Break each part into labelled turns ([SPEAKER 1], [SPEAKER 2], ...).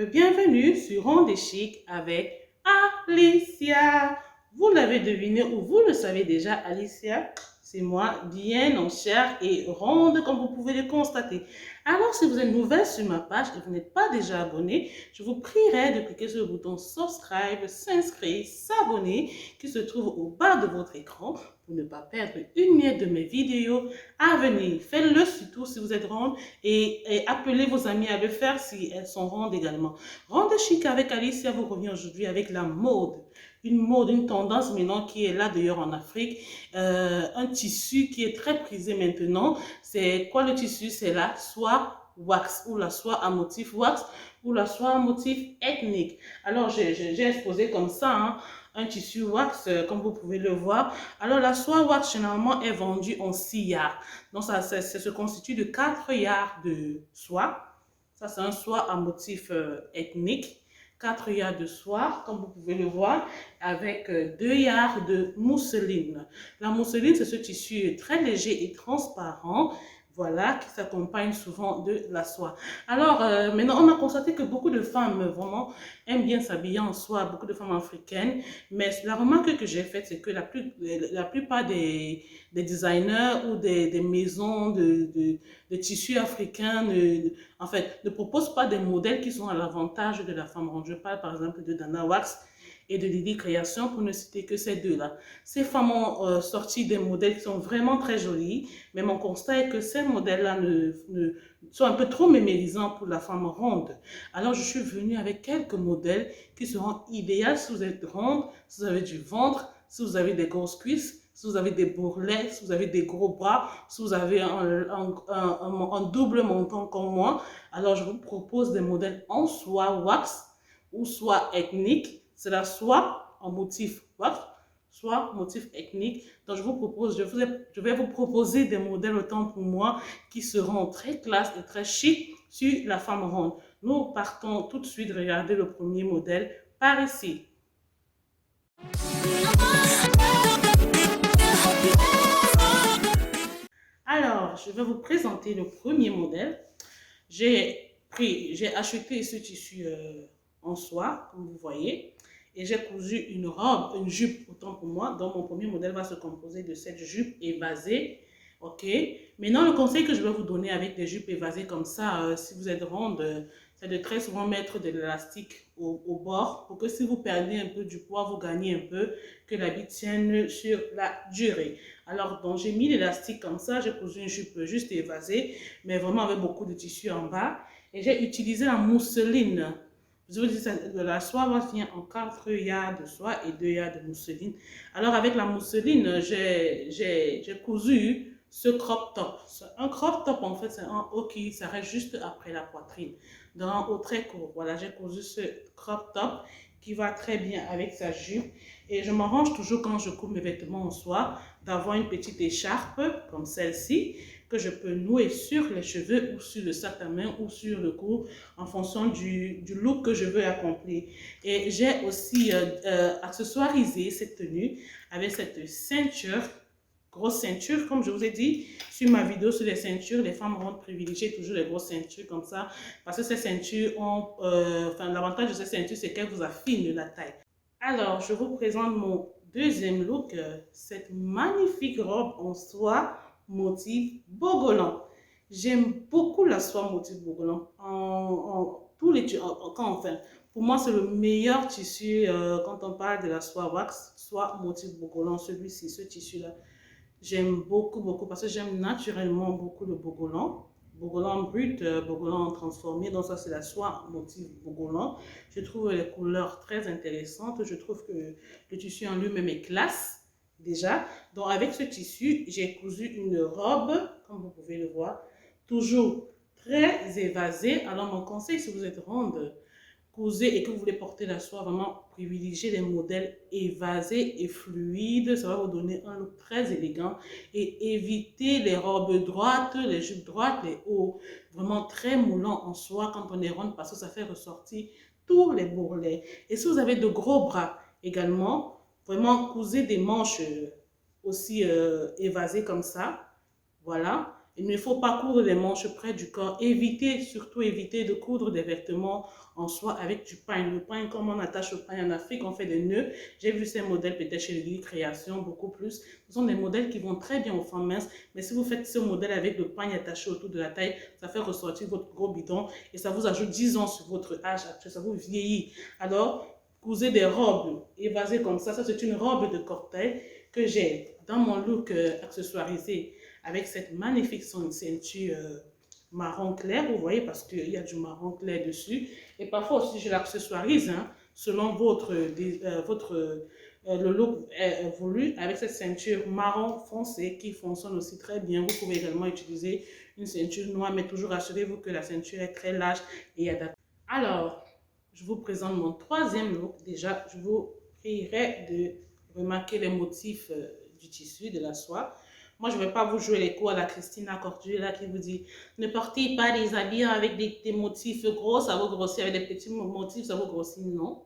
[SPEAKER 1] Bienvenue sur Ronde Chic avec Alicia. Vous l'avez deviné ou vous le savez déjà, Alicia, c'est moi, bien en chair et ronde comme vous pouvez le constater. Alors si vous êtes nouvelle sur ma page et vous n'êtes pas déjà abonné, je vous prierai de cliquer sur le bouton subscribe, s'inscrire, s'abonner qui se trouve au bas de votre écran pour ne pas perdre une miette de mes vidéos à venir. Faites-le surtout si vous êtes ronde et appelez vos amis à le faire si elles sont rondes également. Ronde Chic avec Alicia vous revient aujourd'hui avec la mode. Une tendance maintenant qui est là d'ailleurs en Afrique. Un tissu qui est très prisé maintenant. C'est quoi le tissu? C'est la soie wax ou la soie à motif wax ou la soie à motif ethnique. Alors j'ai exposé comme ça un tissu wax comme vous pouvez le voir. Alors la soie wax généralement est vendue en 6 yards. Donc ça se constitue de 4 yards de soie. Ça c'est un soie à motif ethnique. 4 yards de soie, comme vous pouvez le voir, avec 2 yards de mousseline. La mousseline, c'est ce tissu très léger et transparent, voilà, qui s'accompagne souvent de la soie. Alors, maintenant, on a constaté que beaucoup de femmes, vraiment, aiment bien s'habiller en soie, beaucoup de femmes africaines, mais la remarque que j'ai faite, c'est que la plupart des designers ou des maisons de tissus africains ne proposent pas des modèles qui sont à l'avantage de la femme ronde. Je parle par exemple de Dana Wax et de Lily Création pour ne citer que ces deux-là. Ces femmes ont sorti des modèles qui sont vraiment très jolis, mais mon constat est que ces modèles-là sont un peu trop mémérisants pour la femme ronde. Alors je suis venue avec quelques modèles qui seront idéaux si vous êtes ronde, si vous avez du ventre, si vous avez des grosses cuisses, si vous avez des bourrelets, si vous avez des gros bras, si vous avez un double menton comme moi, alors je vous propose des modèles en soie wax ou soie ethnique. C'est la soie en motif wax, soie motif ethnique. Donc je vous propose, je vais vous proposer des modèles autant pour moi qui seront très classe et très chic sur la femme ronde. Nous partons tout de suite regarder le premier modèle par ici. Alors, je vais vous présenter le premier modèle. J'ai acheté ce tissu en soie, comme vous voyez, et j'ai cousu une robe, une jupe, autant pour moi. Donc, mon premier modèle va se composer de cette jupe évasée. Ok. Maintenant, le conseil que je vais vous donner avec des jupes évasées comme ça, si vous êtes ronde, c'est de très souvent mettre de l'élastique au bord pour que si vous perdez un peu du poids, vous gagnez un peu, que l'habit tienne sur la durée. Alors, donc, j'ai mis l'élastique comme ça, j'ai cousu une jupe juste évasée, mais vraiment avec beaucoup de tissu en bas. Et j'ai utilisé la mousseline. Je vous dis, la soie vient en 4 yards de soie et 2 yards de mousseline. Alors, avec la mousseline, j'ai cousu ce crop top. Un crop top, en fait, c'est un haut qui s'arrête juste après la poitrine. Donc, un haut très court. Voilà, j'ai cousu ce crop top qui va très bien avec sa jupe. Et je m'arrange toujours quand je coupe mes vêtements en soie d'avoir une petite écharpe comme celle-ci que je peux nouer sur les cheveux ou sur le sac à main ou sur le cou en fonction du look que je veux accomplir. Et j'ai aussi accessoirisé cette tenue avec cette ceinture, grosse ceinture, comme je vous ai dit sur ma vidéo sur les ceintures, les femmes rondes privilégient toujours les grosses ceintures comme ça parce que ces ceintures ont, l'avantage de ces ceintures c'est qu'elles vous affinent la taille. Alors, je vous présente mon deuxième look, cette magnifique robe en soie motif bogolan. J'aime beaucoup la soie motif bogolan. Pour moi, c'est le meilleur tissu quand on parle de la soie wax, soie motif bogolan, celui-ci, ce tissu-là. J'aime beaucoup, beaucoup, parce que j'aime naturellement beaucoup le bogolan. Bogolan brut, bogolan transformé, donc ça c'est la soie motif bogolan. Je trouve les couleurs très intéressantes, je trouve que le tissu en lui-même est classe déjà. Donc avec ce tissu, j'ai cousu une robe, comme vous pouvez le voir, toujours très évasée. Alors mon conseil, si vous êtes ronde, cousez et que vous voulez porter la soie, vraiment privilégiez les modèles évasés et fluides. Ça va vous donner un look très élégant et évitez les robes droites, les jupes droites, les hauts vraiment très moulants en soie quand on est ronde parce que ça fait ressortir tous les bourrelets. Et si vous avez de gros bras également, vraiment cousez des manches aussi évasées comme ça. Voilà. Il ne faut pas coudre les manches près du corps. Évitez, surtout évitez de coudre des vêtements en soie avec du pain. Le pain, comme on attache au pain en Afrique, on fait des nœuds. J'ai vu ces modèles peut-être chez Lily Création, beaucoup plus. Ce sont des modèles qui vont très bien aux femmes minces. Mais si vous faites ce modèle avec le pain attaché autour de la taille, ça fait ressortir votre gros bidon et ça vous ajoute 10 ans sur votre âge actuel. Ça vous vieillit. Alors, cousez des robes évasées comme ça. Ça, c'est une robe de cortège que j'ai dans mon look accessoirisé avec cette magnifique ceinture marron clair, vous voyez, parce qu'il y a du marron clair dessus. Et parfois aussi, je l'accessoirise, hein, selon le look voulu, avec cette ceinture marron foncé qui fonctionne aussi très bien. Vous pouvez également utiliser une ceinture noire, mais toujours assurez-vous que la ceinture est très large et adaptée. Alors, je vous présente mon troisième look. Déjà, je vous prierai de remarquer les motifs du tissu, de la soie. Moi, je ne vais pas vous jouer les coups à la Christina Cordula qui vous dit ne portez pas des habits avec des motifs gros, ça vous grossit, avec des petits motifs, ça vous grossit. Non.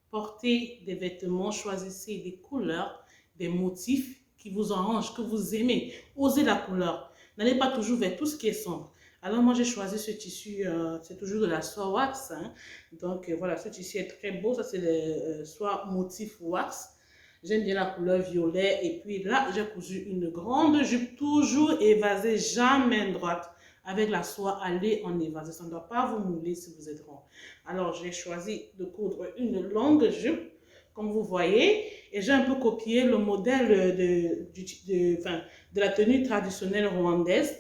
[SPEAKER 1] Portez des vêtements, choisissez des couleurs, des motifs qui vous arrangent, que vous aimez. Osez la couleur. N'allez pas toujours vers tout ce qui est sombre. Alors, moi, j'ai choisi ce tissu, c'est toujours de la soie wax. Hein. Donc, voilà, ce tissu est très beau. Ça, c'est le soie motif wax. J'aime bien la couleur violet. Et puis là, j'ai cousu une grande jupe, toujours évasée, jamais droite, avec la soie allée en évasé. Ça ne doit pas vous mouler si vous êtes rond. Alors, j'ai choisi de coudre une longue jupe, comme vous voyez. Et j'ai un peu copié le modèle de la tenue traditionnelle rwandaise.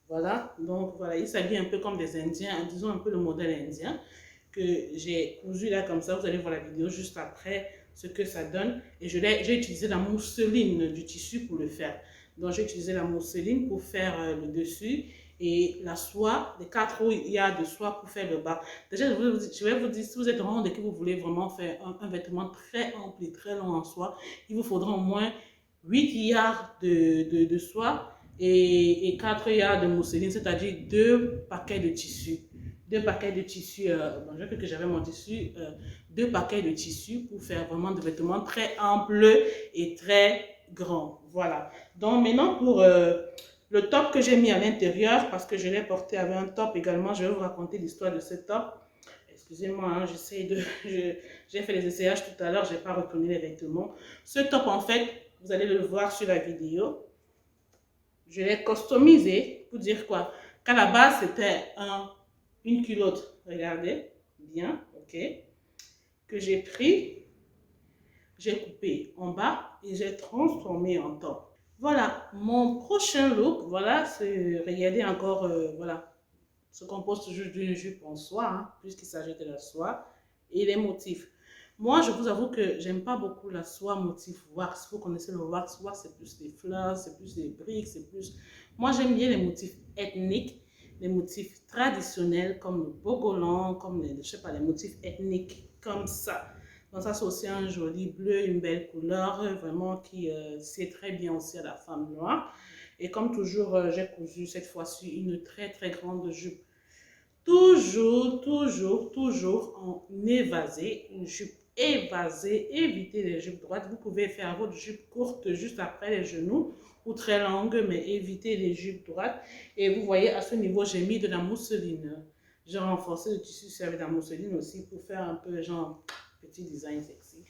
[SPEAKER 1] Voilà. Donc, voilà, il s'habille un peu comme des Indiens, disons un peu le modèle indien que j'ai cousu là comme ça. Vous allez voir la vidéo juste après ce que ça donne. Et j'ai utilisé la mousseline du tissu pour le faire. Donc, j'ai utilisé la mousseline pour faire le dessus et la soie, les 4 roues, il y a de soie pour faire le bas. Déjà, je vais vous dire, si vous êtes ronde et que vous voulez vraiment faire un vêtement très ample et très long en soie, il vous faudra au moins 8 yards de soie et 4 yards de mousseline, c'est-à-dire 2 paquets de tissu. 2 paquets de tissu, bon, j'ai cru que j'avais mon tissu, 2 paquets de tissu pour faire vraiment des vêtements très amples et très grands. Voilà. Donc maintenant pour le top que j'ai mis à l'intérieur, parce que je l'ai porté avec un top également, je vais vous raconter l'histoire de ce top. Excusez-moi, hein, j'ai fait les essayages tout à l'heure, je n'ai pas retourné les vêtements. Ce top, en fait, vous allez le voir sur la vidéo. Je l'ai customisé pour dire quoi? Qu'à la base, c'était une culotte, regardez, bien, ok, que j'ai pris, j'ai coupé en bas et j'ai transformé en top. Voilà, mon prochain look, voilà, c'est, regardez encore, voilà, se compose toujours d'une jupe en soie, hein, puisqu'il s'agit de la soie, et les motifs. Moi, je vous avoue que j'aime pas beaucoup la soie motif wax. Vous connaissez le wax, wax c'est plus des fleurs, c'est plus des briques, c'est plus... Moi, j'aime bien les motifs ethniques, les motifs traditionnels comme le bogolan, comme les, je sais pas, les motifs ethniques comme ça. Donc ça, c'est aussi un joli bleu, une belle couleur, vraiment qui sied très bien aussi à la femme noire. Et comme toujours, j'ai cousu cette fois-ci une très très grande jupe. Toujours, toujours, toujours en évasé, une jupe évasée, évitez les jupes droites. Vous pouvez faire votre jupe courte juste après les genoux ou très longue, mais évitez les jupes droites. Et vous voyez, à ce niveau, j'ai mis de la mousseline. J'ai renforcé le tissu avec de la mousseline aussi pour faire un peu genre petit design sexy.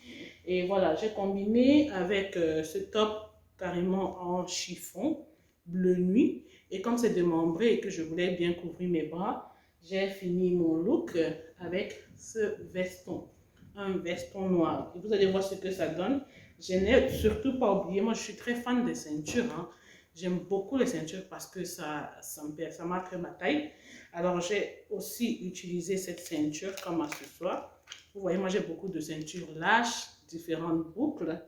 [SPEAKER 1] Et voilà, j'ai combiné avec ce top carrément en chiffon bleu nuit. Et comme c'est démembré et que je voulais bien couvrir mes bras, j'ai fini mon look avec ce veston, un veston noir. Et vous allez voir ce que ça donne. Je n'ai surtout pas oublié, moi je suis très fan des ceintures. Hein. J'aime beaucoup les ceintures parce que ça marque ma taille. Alors j'ai aussi utilisé cette ceinture comme accessoire. Vous voyez, moi j'ai beaucoup de ceintures lâches, différentes boucles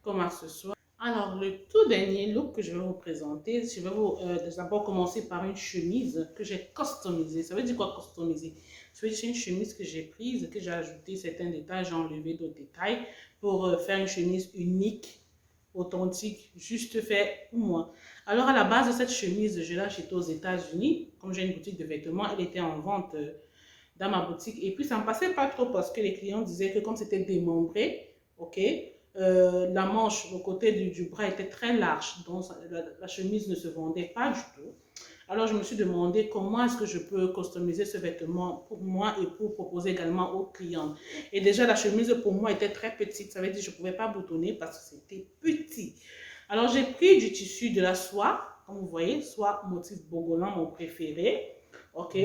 [SPEAKER 1] comme accessoire. Alors, le tout dernier look que je vais vous présenter, je vais vous d'abord commencer par une chemise que j'ai customisée. Ça veut dire quoi customiser? Ça veut dire que c'est une chemise que j'ai prise, que j'ai ajouté certains détails, j'ai enlevé d'autres détails pour faire une chemise unique, authentique, juste fait pour moi. Alors, à la base de cette chemise, je l'ai achetée aux États-Unis. Comme j'ai une boutique de vêtements, elle était en vente dans ma boutique. Et puis, ça ne me passait pas trop parce que les clients disaient que comme c'était démembré, ok, la manche, le côté du bras était très large, donc la chemise ne se vendait pas du tout. Alors, je me suis demandé comment est-ce que je peux customiser ce vêtement pour moi et pour proposer également aux clients. Et déjà, la chemise pour moi était très petite. Ça veut dire que je ne pouvais pas boutonner parce que c'était petit. Alors, j'ai pris du tissu de la soie, comme vous voyez, soie motif bogolan, mon préféré, ok,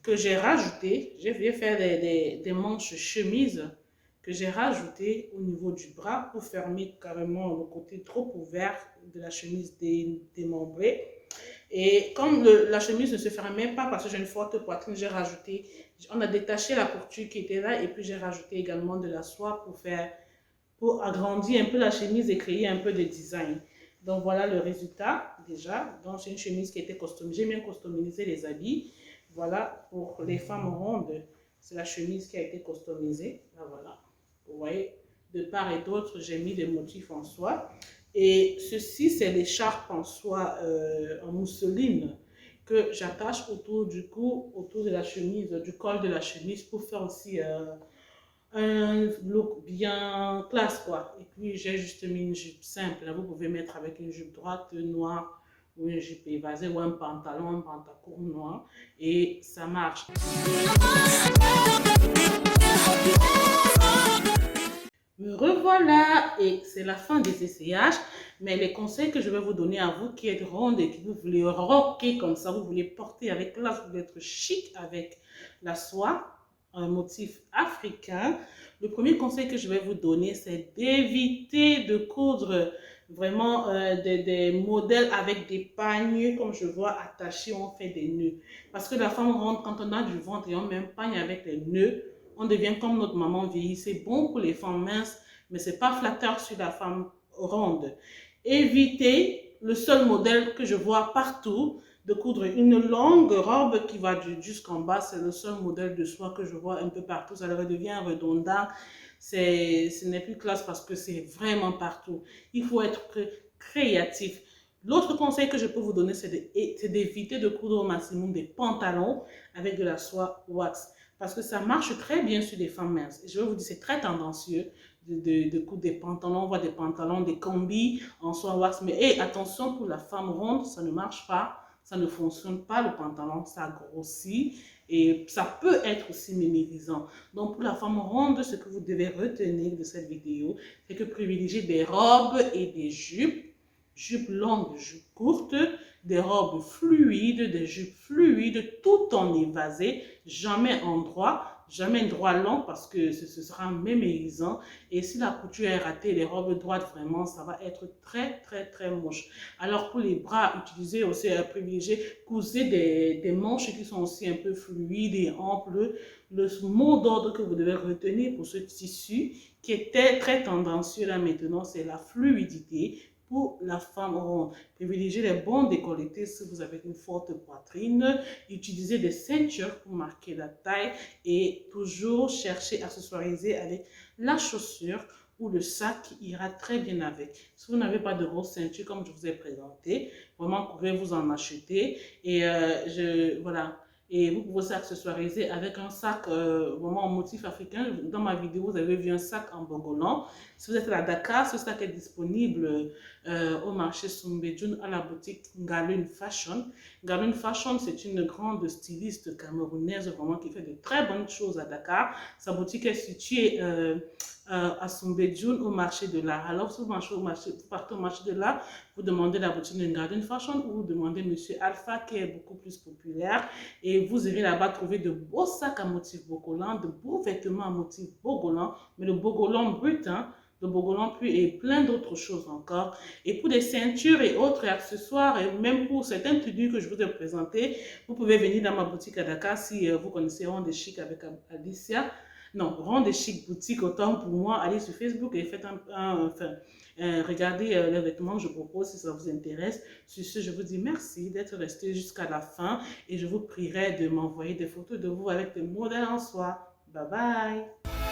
[SPEAKER 1] que j'ai rajouté. J'ai fait faire des manches chemises que j'ai rajouté au niveau du bras pour fermer carrément le côté trop ouvert de la chemise démembrée. Et comme la chemise ne se fermait pas parce que j'ai une forte poitrine, j'ai rajouté, on a détaché la couture qui était là et puis j'ai rajouté également de la soie pour agrandir un peu la chemise et créer un peu de design. Donc voilà le résultat déjà. Donc c'est une chemise qui était customisée, j'ai bien customisé les habits. Voilà pour les femmes rondes, c'est la chemise qui a été customisée. Là, voilà, vous voyez, de part et d'autre, j'ai mis des motifs en soie. Et ceci, c'est l'écharpe en soie en mousseline que j'attache autour du cou, autour de la chemise, du col de la chemise pour faire aussi un look bien classe quoi. Et puis j'ai juste mis une jupe simple. Là, vous pouvez mettre avec une jupe droite noire ou une jupe évasée ou un pantalon noir et ça marche. Me revoilà et c'est la fin des essayages, mais les conseils que je vais vous donner à vous qui êtes ronde et qui vous voulez rocker comme ça, vous voulez porter avec classe, vous voulez être chic avec la soie, un motif africain. Le premier conseil que je vais vous donner, c'est d'éviter de coudre vraiment des modèles avec des pagnes, comme je vois attachés, on fait des nœuds. Parce que la femme ronde, quand on a du ventre et on met un pagne avec les nœuds, on devient comme notre maman vieillie. C'est bon pour les femmes minces, mais ce n'est pas flatteur sur la femme ronde. Évitez le seul modèle que je vois partout, de coudre une longue robe qui va jusqu'en bas. C'est le seul modèle de soie que je vois un peu partout. Ça devient redondant. Ce n'est plus classe parce que c'est vraiment partout. Il faut être créatif. L'autre conseil que je peux vous donner, c'est d'éviter de coudre au maximum des pantalons avec de la soie wax. Parce que ça marche très bien sur les femmes minces. Et je vais vous dire, c'est très tendancieux de coudre des pantalons. On voit des pantalons, des combis en soie wax. Mais hey, attention, pour la femme ronde, ça ne marche pas. Ça ne fonctionne pas, le pantalon, ça grossit. Et ça peut être aussi mémérisant. Donc, pour la femme ronde, ce que vous devez retenir de cette vidéo, c'est que privilégiez des robes et des jupes. Jupes longues, jupes courtes, des robes fluides, des jupes fluides, tout en évasé, jamais en droit, jamais un droit long parce que ce sera mémérisant. Et si la couture est ratée, les robes droites, vraiment, ça va être très, très, très moche. Alors pour les bras, utilisez aussi à privilégier, cousez des manches qui sont aussi un peu fluides et amples. Le mot d'ordre que vous devez retenir pour ce tissu qui était très tendancieux là maintenant, c'est la fluidité. Pour la femme ronde, privilégiez les bons décolletés si vous avez une forte poitrine. Utilisez des ceintures pour marquer la taille et toujours chercher à accessoiriser avec la chaussure ou le sac qui ira très bien avec. Si vous n'avez pas de grosse ceinture comme je vous ai présenté, vraiment, vous pouvez vous en acheter. Et voilà. Et vous pouvez s'accessoiriser avec un sac vraiment en motif africain. Dans ma vidéo, vous avez vu un sac en bogolan. Si vous êtes à Dakar, ce sac est disponible au marché Soumbédioune à la boutique Galune Fashion. Galune Fashion, c'est une grande styliste camerounaise vraiment qui fait de très bonnes choses à Dakar. Sa boutique est située à Soumbédioune au marché de l'art. Alors, si vous partez au marché de l'art, vous demandez la boutique de Galune Fashion ou vous demandez Monsieur Alpha qui est beaucoup plus populaire et vous irez là-bas trouver de beaux sacs à motif bogolan, de beaux vêtements à motif bogolan, mais le bogolan brut, hein, de bogolan plus et plein d'autres choses encore. Et pour des ceintures et autres accessoires, et même pour certains tenues que je vous ai présentées, vous pouvez venir dans ma boutique à Dakar si vous connaissez Ronde Chic avec Alicia. Non, Ronde Chic boutique, autant pour moi, allez sur Facebook et faites regardez les vêtements que je propose si ça vous intéresse. Sur ce, je vous dis merci d'être resté jusqu'à la fin et je vous prierai de m'envoyer des photos de vous avec des modèles en soie. Bye bye!